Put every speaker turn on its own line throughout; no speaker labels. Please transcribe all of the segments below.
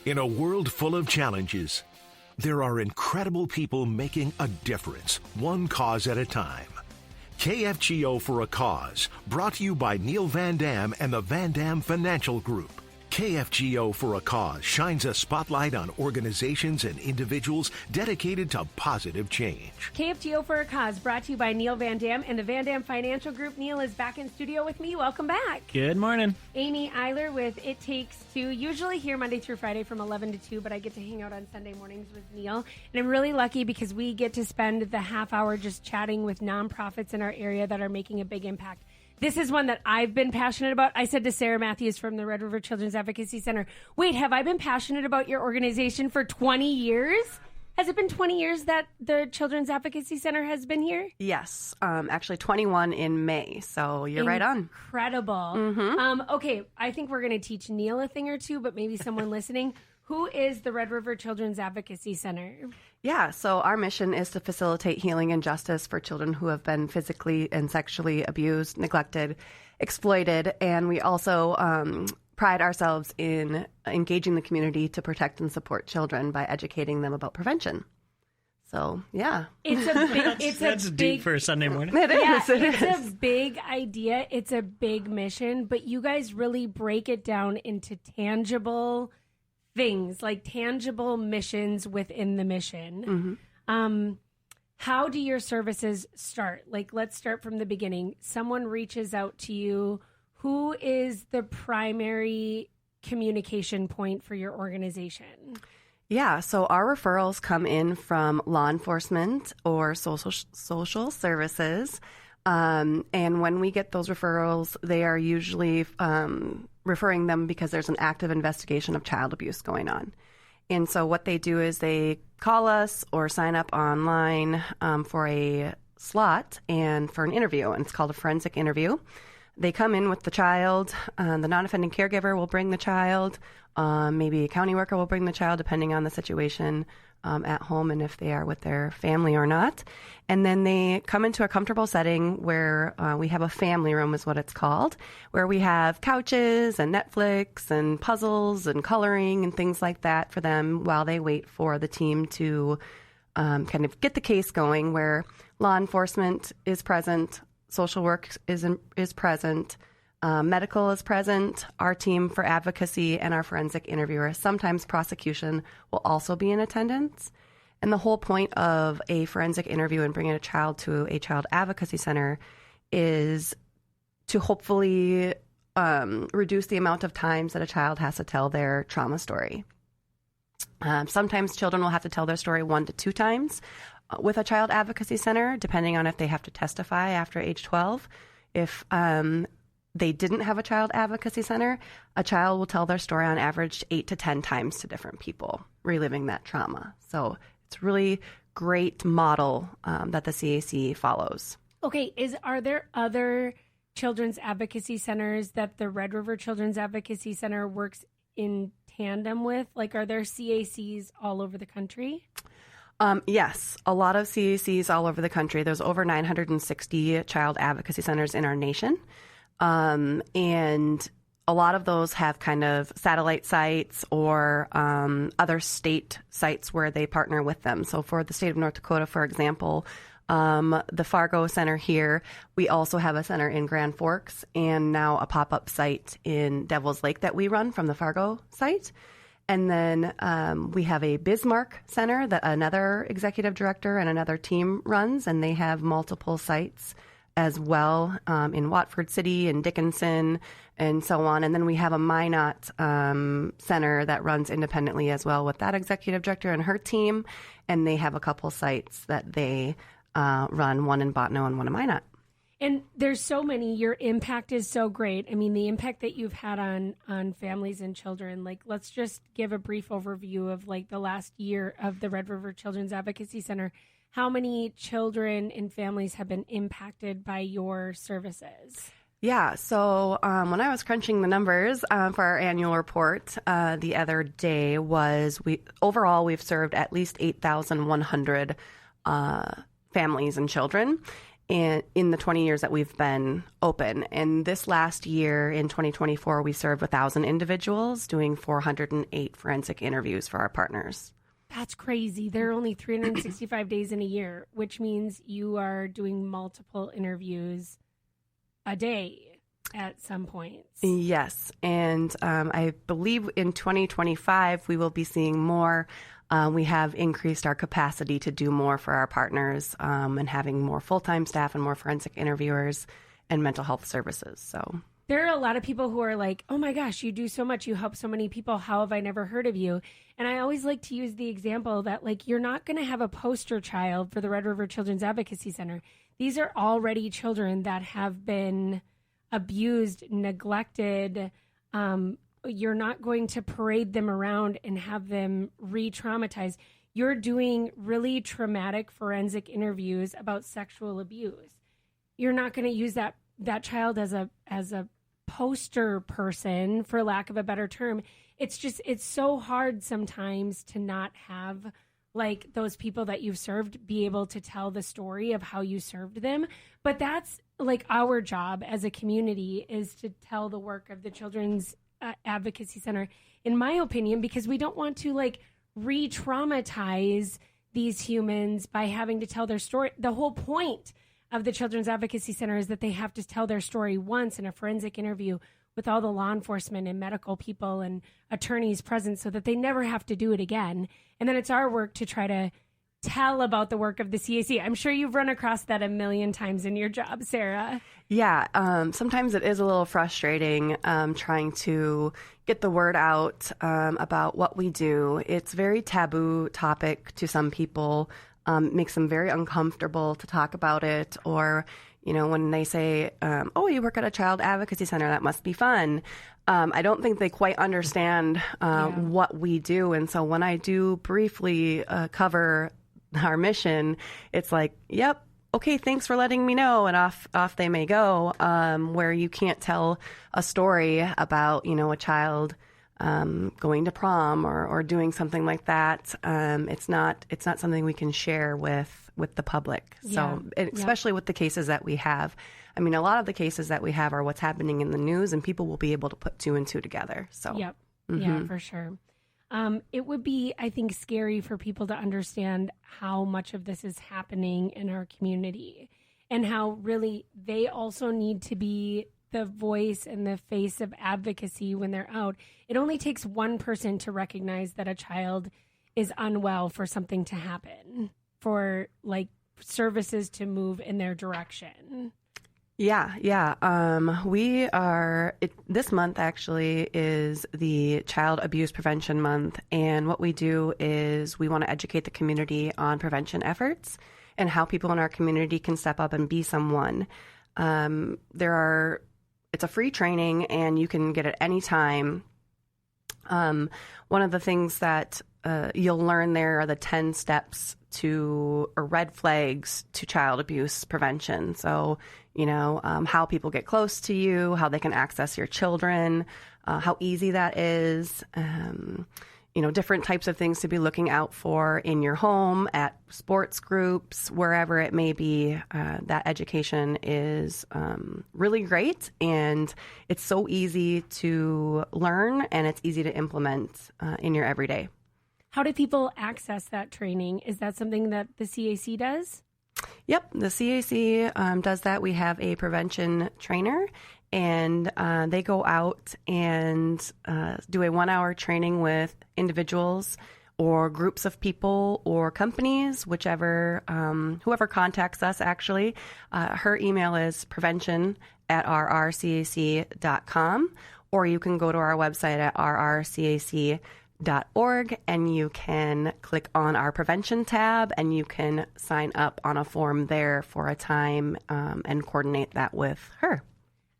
In a world full of challenges, there are incredible people making a difference, one cause at a time. KFGO for a Cause, brought to you by Neil Van Dam and the Van Dam Financial Group. KFGO for a Cause shines a spotlight on organizations and individuals dedicated to positive change.
KFGO for a Cause, brought to you by Neil Van Dam and the Van Dam Financial Group. Neil is back in studio with me. Welcome back.
Good morning.
Amy Iler with It Takes Two, usually here Monday through Friday from 11 to 2, but I get to hang out on Sunday mornings with Neil. And I'm really lucky because we get to spend the half hour just chatting with nonprofits in our area that are making a big impact. This is one that I've been passionate about. I said to Sarah Matthews from the Red River Children's Advocacy Center, wait, have I been passionate about your organization for 20 years? Has it been 20 years that the Children's Advocacy Center has been here?
Yes, actually 21 in May, so you're right on.
Incredible. Okay, I think we're going to teach Neil a thing or two, but maybe someone listening. Who is the Red River Children's Advocacy Center?
Yeah, so our mission is to facilitate healing and justice for children who have been physically and sexually abused, neglected, exploited, and we also pride ourselves in engaging the community to protect and support children by educating them about prevention. So, yeah.
That's deep for a Sunday morning.
It is.
Yeah, it's a big idea. It's a big mission, but you guys really break it down into tangible things, like tangible missions within the mission. How do your services start? Like, let's start from the beginning. Someone reaches out to you. Who is the primary communication point for your organization?
Yeah, so our referrals come in from law enforcement or social services. And when we get those referrals, they are usually referring them because there's an active investigation of child abuse going on. And so what they do is they call us or sign up online for a slot and for an interview, and it's called a forensic interview. They come in with the child. The non-offending caregiver will bring the child. Maybe a county worker will bring the child, depending on the situation at home and if they are with their family or not. And then they come into a comfortable setting where we have a family room is what it's called, where we have couches and Netflix and puzzles and coloring and things like that for them while they wait for the team to kind of get the case going, where law enforcement is present, social work is present, medical is present, our team for advocacy, and our forensic interviewer. Sometimes prosecution will also be in attendance. And the whole point of a forensic interview and bringing a child to a child advocacy center is to hopefully reduce the amount of times that a child has to tell their trauma story. Sometimes children will have to tell their story 1 to 2 times with a child advocacy center, depending on if they have to testify after age 12. If they didn't have a child advocacy center, a child will tell their story on average 8 to 10 times to different people, reliving that trauma. So it's a really great model that the CAC follows.
Okay, are there other children's advocacy centers that the Red River Children's Advocacy Center works in tandem with? Like, are there CACs all over the country?
Yes, a lot of CACs all over the country. There's over 960 child advocacy centers in our nation. And a lot of those have kind of satellite sites or other state sites where they partner with them. So for the state of North Dakota, for example, the Fargo Center here, we also have a center in Grand Forks and now a pop-up site in Devil's Lake that we run from the Fargo site. And then we have a Bismarck Center that another executive director and another team runs, and they have multiple sites as well in Watford City and Dickinson and so on. And then we have a Minot Center that runs independently as well with that executive director and her team, and they have a couple sites that they run, one in Bottineau and one in Minot.
And there's so many. Your impact is so great. I mean, the impact that you've had on families and children. Like, let's just give a brief overview of like the last year of the Red River Children's Advocacy Center. How many children and families have been impacted by your services?
Yeah, so when I was crunching the numbers for our annual report the other day overall we've served at least 8,100 families and children. in the 20 years that we've been open. And this last year in 2024, we served 1,000 individuals doing 408 forensic interviews for our partners.
That's crazy. There are only 365 days in a year, which means you are doing multiple interviews a day at some points.
Yes. And I believe in 2025, we will be seeing more. We have increased our capacity to do more for our partners and having more full-time staff and more forensic interviewers and mental health services. So
there are a lot of people who are like, oh my gosh, you do so much. You help so many people. How have I never heard of you? And I always like to use the example that, like, you're not going to have a poster child for the Red River Children's Advocacy Center. These are already children that have been abused, neglected. You're not going to parade them around and have them re-traumatized. You're doing really traumatic forensic interviews about sexual abuse. You're not going to use that child as a poster person, for lack of a better term. It's so hard sometimes to not have, like, those people that you've served be able to tell the story of how you served them. But that's, like, our job as a community, is to tell the work of the Children's Advocacy Center, in my opinion, because we don't want to, like, re-traumatize these humans by having to tell their story. The whole point of the Children's Advocacy Center is that they have to tell their story once in a forensic interview with all the law enforcement and medical people and attorneys present, so that they never have to do it again. And then it's our work to try to tell about the work of the CAC. I'm sure you've run across that a million times in your job, Sarah.
Yeah, sometimes it is a little frustrating trying to get the word out about what we do. It's a very taboo topic to some people. Makes them very uncomfortable to talk about it. Or, when they say, oh, you work at a child advocacy center, that must be fun. I don't think they quite understand what we do. And so when I do briefly cover our mission, it's like, yep, okay, thanks for letting me know. And off they may go, where you can't tell a story about, a child going to prom or doing something like that. It's not something we can share with the public. So especially with the cases that we have. I mean, a lot of the cases that we have are what's happening in the news, and people will be able to put two and two together. So
yep. Yeah, for sure. It would be, I think, scary for people to understand how much of this is happening in our community, and how really they also need to be the voice and the face of advocacy when they're out. It only takes one person to recognize that a child is unwell for something to happen, for, like, services to move in their direction.
Yeah. This month actually is the Child Abuse Prevention Month. And what we do is we want to educate the community on prevention efforts and how people in our community can step up and be someone. It's a free training, and you can get it any time. One of the things that you'll learn there are the 10 steps or red flags to child abuse prevention. So, how people get close to you, how they can access your children, how easy that is, different types of things to be looking out for in your home, at sports groups, wherever it may be. That education is really great, and it's so easy to learn, and it's easy to implement in your everyday.
How do people access that training? Is that something that the CAC does?
Yep, the CAC does that. We have a prevention trainer, and they go out and do a 1-hour training with individuals or groups of people or companies, whoever contacts us, actually. Her email is prevention@rrcac.com, or you can go to our website at rrcac.org, and you can click on our prevention tab, and you can sign up on a form there for a time and coordinate that with her.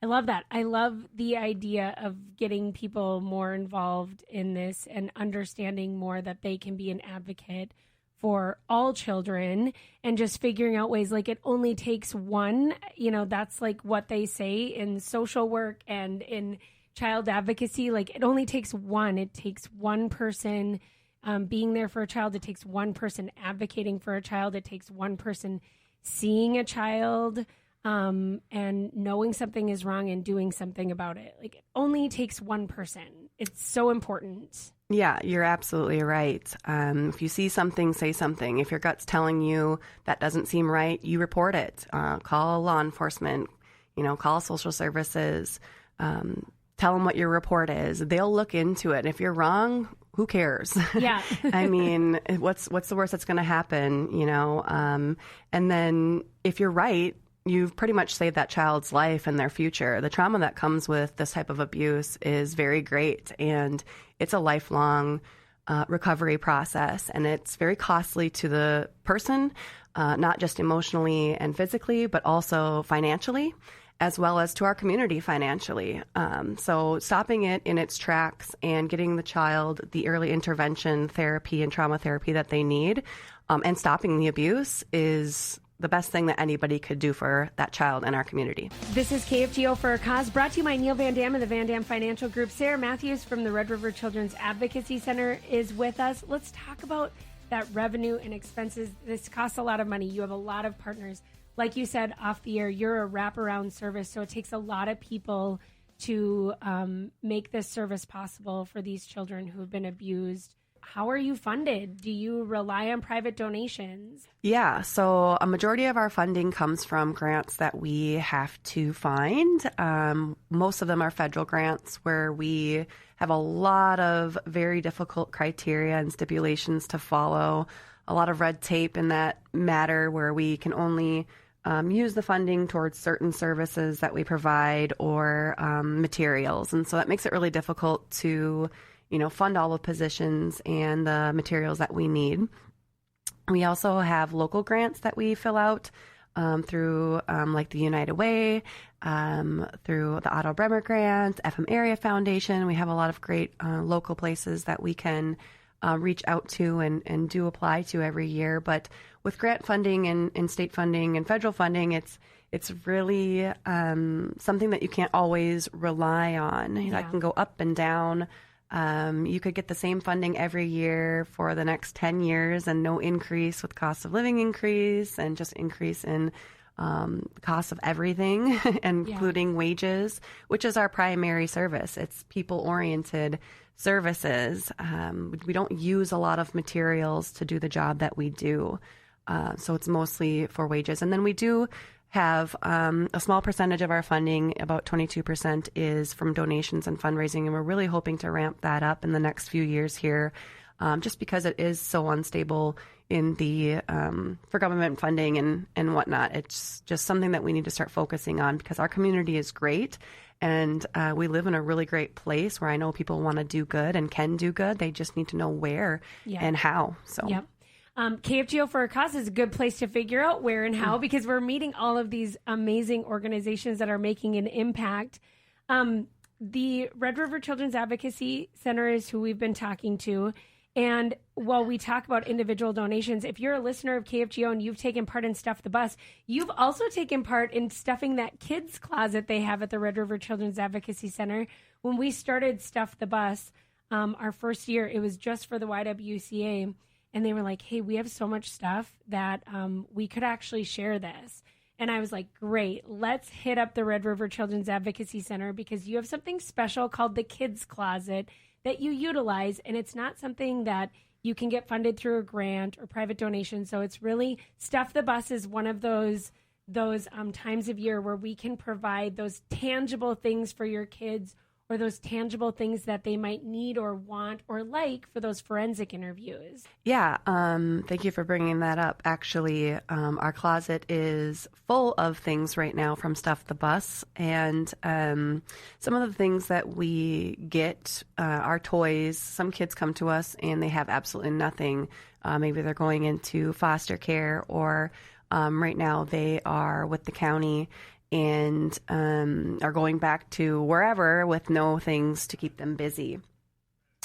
I love that. I love the idea of getting people more involved in this and understanding more that they can be an advocate for all children, and just figuring out ways, like, it only takes one. That's like what they say in social work and in child advocacy. Like, it only takes one. It takes one person being there for a child. It takes one person advocating for a child. It takes one person seeing a child and knowing something is wrong and doing something about it. Like, it only takes one person. It's so important.
Yeah, you're absolutely right. If you see something, say something. If your gut's telling you that doesn't seem right, you report it. Call law enforcement, call social services. Tell them what your report is. They'll look into it. If you're wrong, who cares?
Yeah.
I mean, what's the worst that's going to happen, And then if you're right, you've pretty much saved that child's life and their future. The trauma that comes with this type of abuse is very great, and it's a lifelong recovery process, and it's very costly to the person, not just emotionally and physically, but also financially, as well as to our community financially. So stopping it in its tracks and getting the child the early intervention therapy and trauma therapy that they need, and stopping the abuse is the best thing that anybody could do for that child in our community.
This is KFGO for a Cause, brought to you by Neil Van Dam and the Van Dam Financial Group. Sarah Matthews from the Red River Children's Advocacy Center is with us. Let's talk about that revenue and expenses. This costs a lot of money. You have a lot of partners. Like you said off the air, you're a wraparound service, so it takes a lot of people to make this service possible for these children who have been abused. How are you funded? Do you rely on private donations?
Yeah, so a majority of our funding comes from grants that we have to find. Most of them are federal grants where we have a lot of very difficult criteria and stipulations to follow, a lot of red tape in that matter where we can only use the funding towards certain services that we provide or materials. And so that makes it really difficult to fund all the positions and the materials that we need. We also have local grants that we fill out through like the United Way, through the Otto Bremer Grant, FM Area Foundation. We have a lot of great local places that we can reach out to and do apply to every year. But with grant funding and state funding and federal funding, it's really something that you can't always rely on.
Yeah.
That can go up and down. You could get the same funding every year for the next 10 years and no increase with cost of living increase and just increase in cost of everything, including wages, which is our primary service. It's people-oriented services. We don't use a lot of materials to do the job that we do. So it's mostly for wages. And then we do have a small percentage of our funding, about 22%, is from donations and fundraising, and we're really hoping to ramp that up in the next few years here, just because it is so unstable in the for government funding and whatnot. It's just something that we need to start focusing on because our community is great, and we live in a really great place where I know people want to do good and can do good. They just need to know where and how. So. Yep.
KFGO for a Cause is a good place to figure out where and how, because we're meeting all of these amazing organizations that are making an impact. The Red River Children's Advocacy Center is who we've been talking to. And while we talk about individual donations, if you're a listener of KFGO and you've taken part in Stuff the Bus, you've also taken part in stuffing that kids closet they have at the Red River Children's Advocacy Center. When we started Stuff the Bus, our first year, it was just for the YWCA. And they were like, hey, we have so much stuff that we could actually share this. And I was like, great, let's hit up the Red River Children's Advocacy Center because you have something special called the Kids Closet that you utilize. And it's not something that you can get funded through a grant or private donation. So it's really, Stuff the Bus is one of those times of year where we can provide those tangible things for your kids, or those tangible things that they might need or want or like for those forensic interviews.
Yeah, thank you for bringing that up. Actually, our closet is full of things right now from Stuff the Bus, and some of the things that we get are toys. Some kids come to us and they have absolutely nothing. Maybe they're going into foster care, or right now they are with the county and are going back to wherever with no things to keep them busy.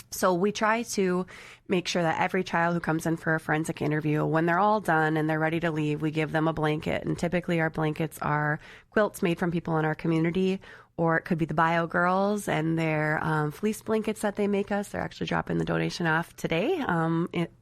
So we try to make sure that every child who comes in for a forensic interview, when they're all done and they're ready to leave, we give them a blanket. And typically our blankets are quilts made from people in our community or it could be the Bio Girls and their fleece blankets that they make us. They're actually dropping the donation off today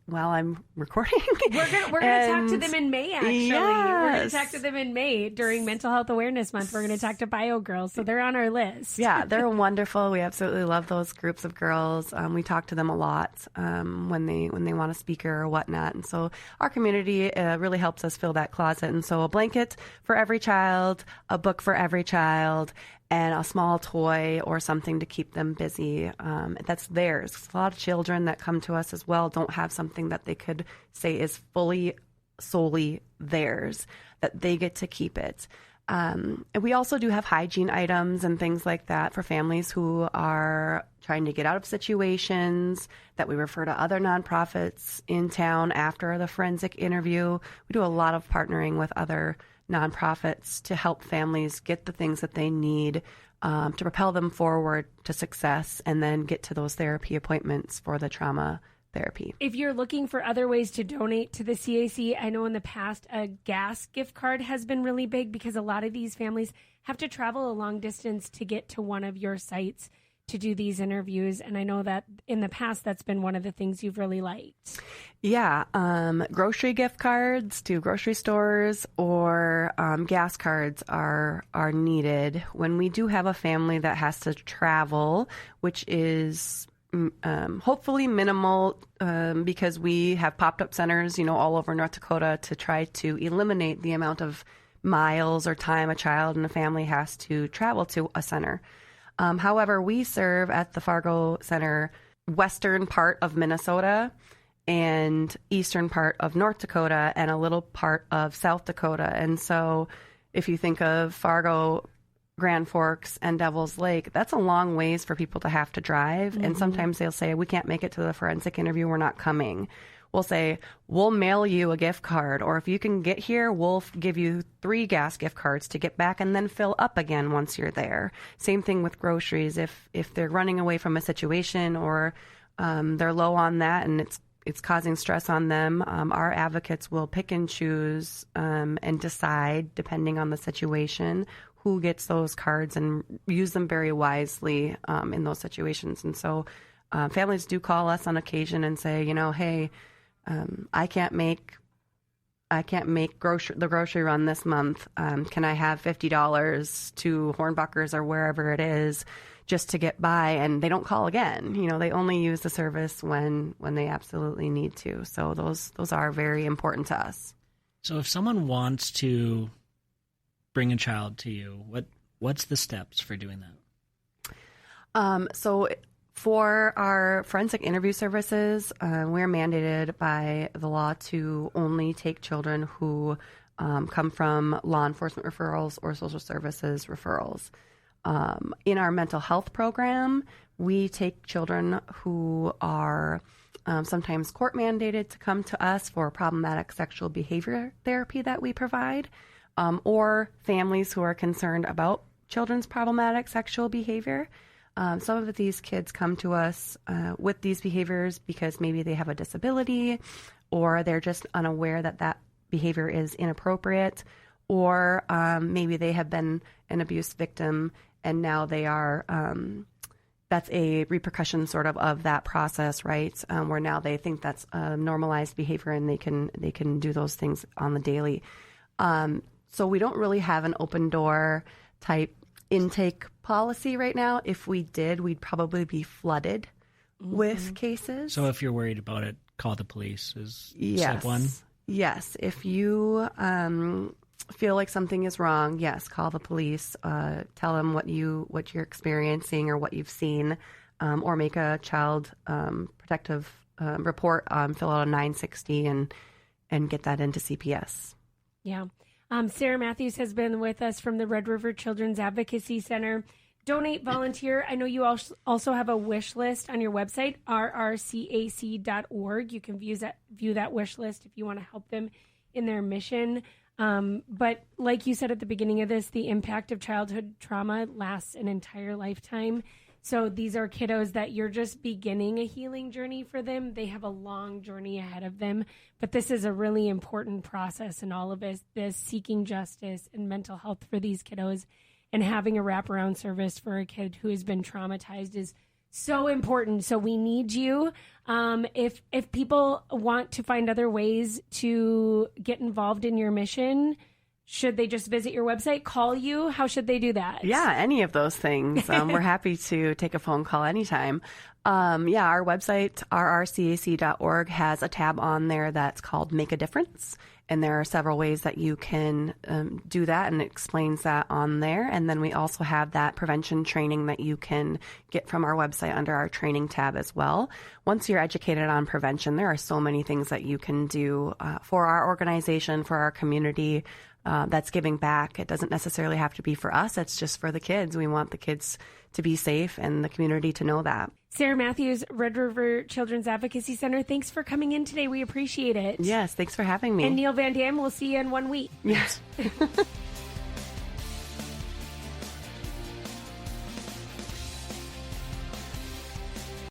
while I'm recording.
We're gonna talk to them in May, actually.
Yes.
We're going to talk to them in May during Mental Health Awareness Month. We're going to talk to Bio Girls, so they're on our list.
Yeah, they're wonderful. We absolutely love those groups of girls. We talk to them a lot when they want a speaker or whatnot. And so our community really helps us fill that closet. And so a blanket for every child, a book for every child, and a small toy or something to keep them busy. That's theirs. A lot of children that come to us as well don't have something that they could say is solely theirs, that they get to keep it. And we also do have hygiene items and things like that for families who are trying to get out of situations that we refer to other nonprofits in town after the forensic interview. We do a lot of partnering with other nonprofits to help families get the things that they need to propel them forward to success and then get to those therapy appointments for the trauma therapy.
If you're looking for other ways to donate to the CAC, I know in the past a gas gift card has been really big because a lot of these families have to travel a long distance to get to one of your sites to do these interviews. And I know that in the past, that's been one of the things you've really liked.
Yeah. Grocery gift cards to grocery stores or gas cards are needed when we do have a family that has to travel, which is hopefully minimal because we have popped up centers, all over North Dakota to try to eliminate the amount of miles or time a child and a family has to travel to a center. However, we serve at the Fargo Center western part of Minnesota and eastern part of North Dakota and a little part of South Dakota. And so if you think of Fargo, Grand Forks, and Devil's Lake, that's a long ways for people to have to drive. Mm-hmm. And sometimes they'll say, we can't make it to the forensic interview, we're not coming. We'll say, we'll mail you a gift card, or if you can get here, we'll give you 3 gas gift cards to get back and then fill up again once you're there. Same thing with groceries. If they're running away from a situation or they're low on that and it's causing stress on them, our advocates will pick and choose and decide, depending on the situation, who gets those cards and use them very wisely in those situations. And so families do call us on occasion and say, hey, I can't make the grocery run this month. Can I have $50 to Hornbuckers or wherever it is just to get by? And they don't call again. They only use the service when they absolutely need to. So those are very important to us.
So if someone wants to bring a child to you, what's the steps for doing that?
So for our forensic interview services, we're mandated by the law to only take children who come from law enforcement referrals or social services referrals. In our mental health program, we take children who are sometimes court mandated to come to us for problematic sexual behavior therapy that we provide, or families who are concerned about children's problematic sexual behavior. Some of these kids come to us with these behaviors because maybe they have a disability or they're just unaware that behavior is inappropriate, or maybe they have been an abuse victim and now they are, that's a repercussion sort of that process, right? Where now they think that's normalized behavior and they can do those things on the daily. So we don't really have an open door type intake policy right now. If we did, we'd probably be flooded with cases.
So if you're worried about it, call the police is step one?
Yes. If you feel like something is wrong, yes, call the police. Tell them what you're experiencing or what you've seen, or make a child protective report, fill out a 960 and get that into CPS.
Yeah. Sarah Matthews has been with us from the Red River Children's Advocacy Center. Donate, volunteer. I know you also have a wish list on your website, rrcac.org. You can view that wish list if you want to help them in their mission. But like you said at the beginning of this, the impact of childhood trauma lasts an entire lifetime. So these are kiddos that you're just beginning a healing journey for them. They have a long journey ahead of them. But this is a really important process in all of this seeking justice and mental health for these kiddos. and having a wraparound service for a kid who has been traumatized is so important. So we need you. If people want to find other ways to get involved in your mission, should they just visit your website, call you? How should they do that?
Yeah, any of those things. We're happy to take a phone call anytime. Our website, rrcac.org, has a tab on there that's called Make a Difference. And there are several ways that you can do that, and it explains that on there. And then we also have that prevention training that you can get from our website under our training tab as well. Once you're educated on prevention, there are so many things that you can do for our organization, for our community, that's giving back. It doesn't necessarily have to be for us. It's just for the kids. We want the kids to be safe and the community to know that.
Sarah Matthews, Red River Children's Advocacy Center, thanks for coming in today. We appreciate it.
Yes, thanks for having me.
And Neil Van Dam, we'll see you in 1 week.
Yes.